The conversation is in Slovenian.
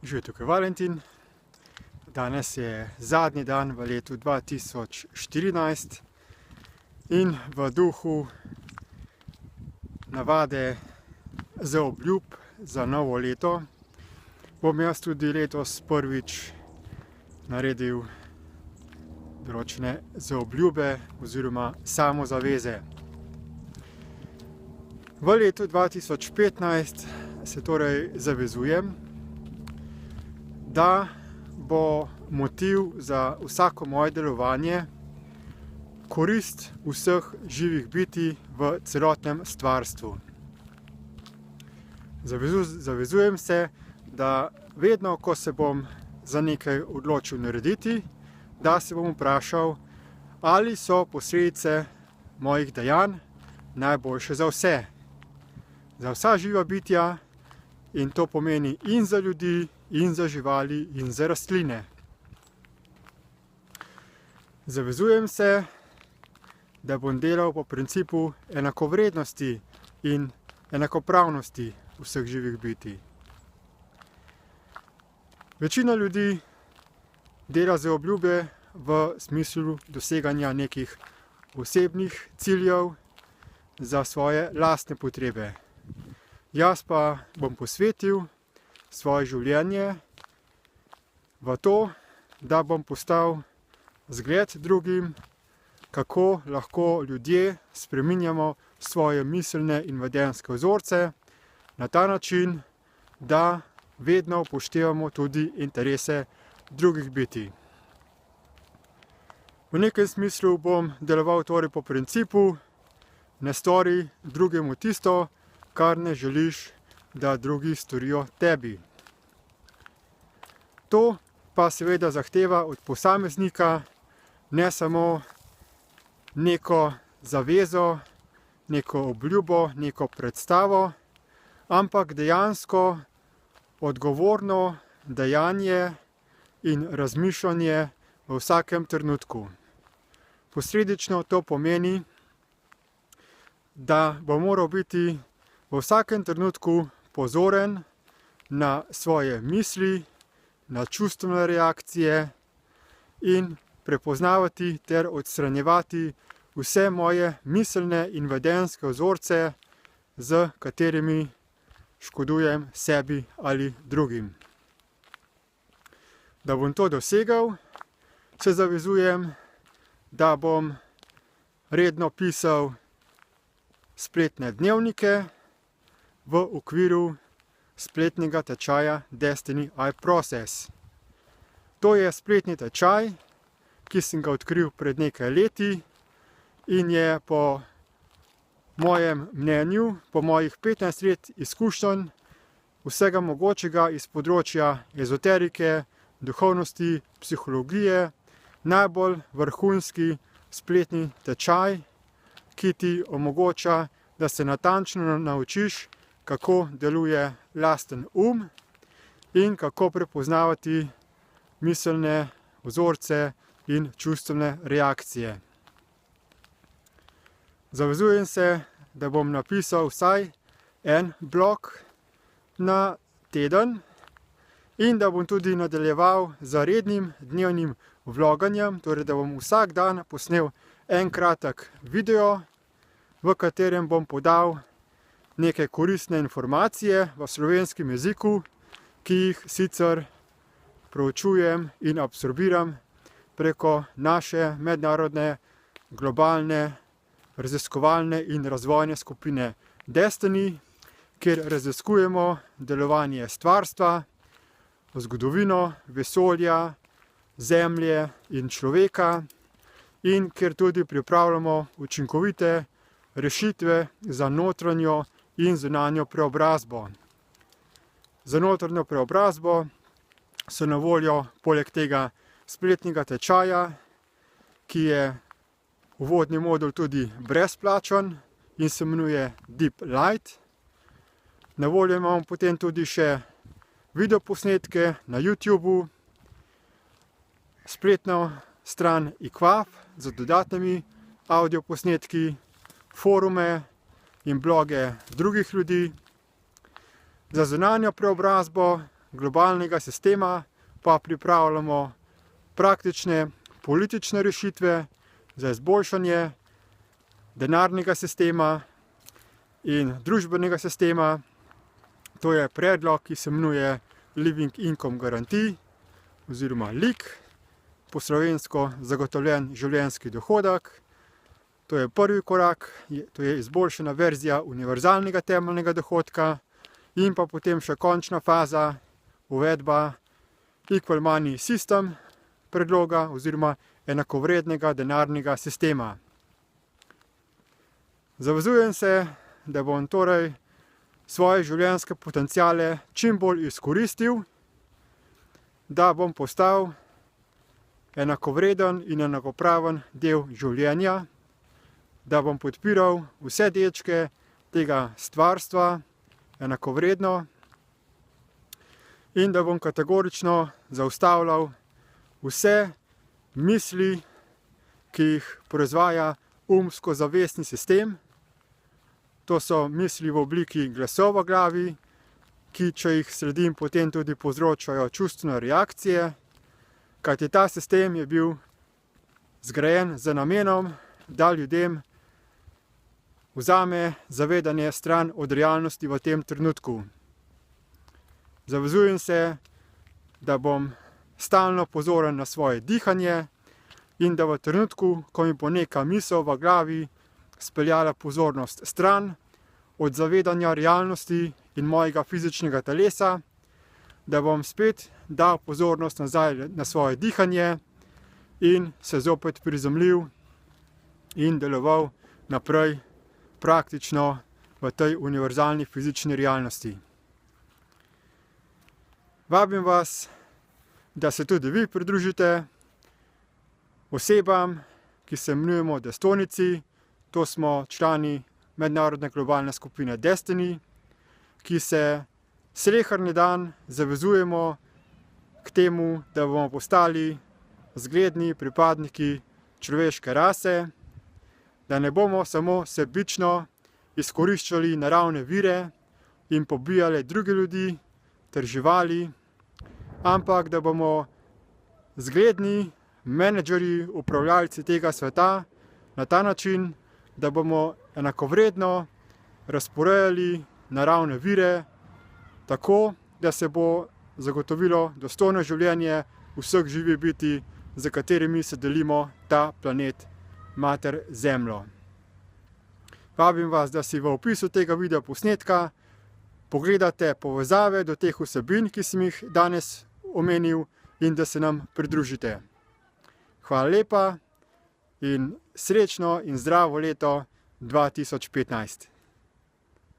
Živijo, tukaj Valentin. Danes je zadnji dan v letu 2014 in v duhu navade za obljub za novo leto bom jaz tudi letos prvič naredil določene zaobljube oziroma samozaveze. V letu 2015 se torej zavezujem, da bo motiv za vsako moje delovanje korist vseh živih bitij v celotnem stvarstvu. Zavezujem se, da vedno, ko se bom za nekaj odločil narediti, da se bom vprašal, ali so posledice mojih dejanj najboljše za vse. Za vsa živa bitja, in to pomeni in za ljudi, in za živali, in za rastline. Zavezujem se, da bom delal po principu enakovrednosti in enakopravnosti vseh živih bitij. Večina ljudi dela zaobljube v smislu doseganja nekih osebnih ciljev za svoje lastne potrebe. Jaz pa bom posvetil svoje življenje v to, da bom postal zgled drugim, kako lahko ljudje spreminjamo svoje miselne in vedenjske vzorce na ta način, da vedno upoštevamo tudi interese drugih bitij. V nekem smislu bom deloval torej po principu ne stori drugemu tisto, kar ne želiš, da drugi storijo tebi. To pa seveda zahteva od posameznika ne samo neko zavezo, neko obljubo, neko predstavo, ampak dejansko odgovorno dejanje in razmišljanje v vsakem trenutku. Posledično to pomeni, da bo moral biti v vsakem trenutku pozoren na svoje misli, na čustvene reakcije in prepoznavati ter odstranjevati vse moje miselne in vedenjske vzorce, z katerimi škodujem sebi ali drugim. Da bom to dosegel, se zavezujem, da bom redno pisal spletne dnevnike v okviru spletnega tečaja Destiny iProcess. To je spletni tečaj, ki sem ga odkril pred nekaj leti in je po mojem mnenju, po mojih 15 let izkušenj vsega mogočega iz področja ezoterike, duhovnosti, psihologije, najbolj vrhunski spletni tečaj, ki ti omogoča, da se natančno naučiš, kako deluje lasten in kako prepoznavati miselne vzorce in čustvene reakcije. Zavezujem se, da bom napisal vsaj en blog na teden in da bom tudi nadaljeval z rednim dnevnim vloganjem, torej da bom vsak dan posnel en kratek video, v katerem bom podal neke koristne informacije v slovenskem jeziku, ki jih sicer proučujem in absorbiram preko naše mednarodne, globalne, raziskovalne in razvojne skupine Destiny, kjer raziskujemo delovanje stvarstva, zgodovino, vesolja, zemlje in človeka in kjer tudi pripravljamo učinkovite rešitve za notranjo in zunanjo preobrazbo. Za notranjo preobrazbo so na voljo poleg tega spletnega tečaja, ki je uvodni modul tudi brezplačen in se imenuje Deep Light. Na voljo imamo potem tudi še videoposnetke na YouTubu, spletno stran IQAF z dodatnimi audioposnetki, forume in bloge drugih ljudi. Za zunanjo preobrazbo globalnega sistema pa pripravljamo praktične politične rešitve za izboljšanje denarnega sistema in družbenega sistema. To je predlog, ki se imenuje Living Income Guarantee oziroma LIG, po slovensko zagotovljen življenjski dohodek. To je prvi korak, to je izboljšana verzija univerzalnega temeljnega dohodka in pa potem še končna faza, uvedba Equal Money System predloga oziroma enakovrednega denarnega sistema. Zavezujem se, da bom torej svoje življenjske potenciale čim bolj izkoristil, da bom postal enakovreden in enakopraven del življenja, da bom podpiral vse dečke tega stvarstva enakovredno in da bom kategorično zaustavljal vse misli, ki jih proizvaja umsko-zavestni sistem. To so misli v obliki glasov v glavi, ki, če jih sledim, potem tudi povzročajo čustvene reakcije, kajti ta sistem je bil zgrajen z namenom, da ljudem vzame zavedanje stran od realnosti v tem trenutku. Zavezujem se, da bom stalno pozoren na svoje dihanje in da v trenutku, ko mi bo neka misel v glavi speljala pozornost stran od zavedanja realnosti in mojega fizičnega telesa, da bom spet dal pozornost nazaj na svoje dihanje in se zopet prizemljil in deloval naprej praktično v tej univerzalni fizični realnosti. Vabim vas, da se tudi vi pridružite osebam, ki se imenujemo Destonici. To smo člani mednarodne globalne skupine Destiny, ki se sleherni dan zavezujemo k temu, da bomo postali zgledni pripadniki človeške rase, da ne bomo samo sebično izkoriščali naravne vire in pobijali druge ljudi ter živali, ampak da bomo zgledni menedžerji, upravljalci tega sveta na ta način, da bomo enakovredno razporejali naravne vire tako, da se bo zagotovilo dostojno življenje vseh živih bitij, za katerimi se delimo ta planet, mater Zemljo. Vabim vas, da si v opisu tega video posnetka pogledate povezave do teh vsebin, ki sem jih danes omenil, in da se nam pridružite. Hvala lepa in srečno in zdravo leto 2015.